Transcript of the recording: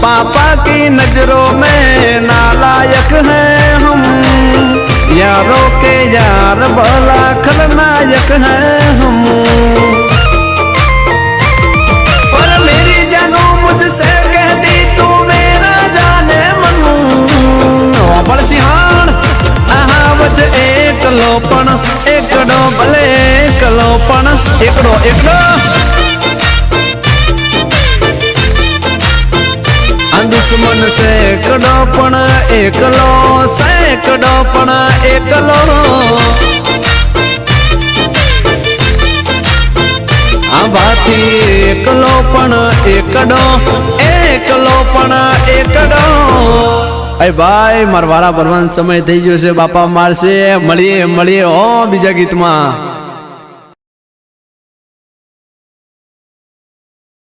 पापा की नजरों में नालायक हैं हम, यारों के यार भला खलनायक हैं हम। पर मेरी जानू मुझसे कहती तू मेरा जाने मनू, बड़ सिहान वच एकलोपन एकड़ो भले एकलोपन एकड़ो एकड़ो दुश्मन सैकड़ो पण एकलो सैकड़ो पण एकलो आभाथी एकलो पण एकड़ो एकलो पण एकड़ो। अरे भाई मार वारा भरवान समय थई गयो छे, बापा मारशे। મળીએ મળીએ બીજા ગીતમાં।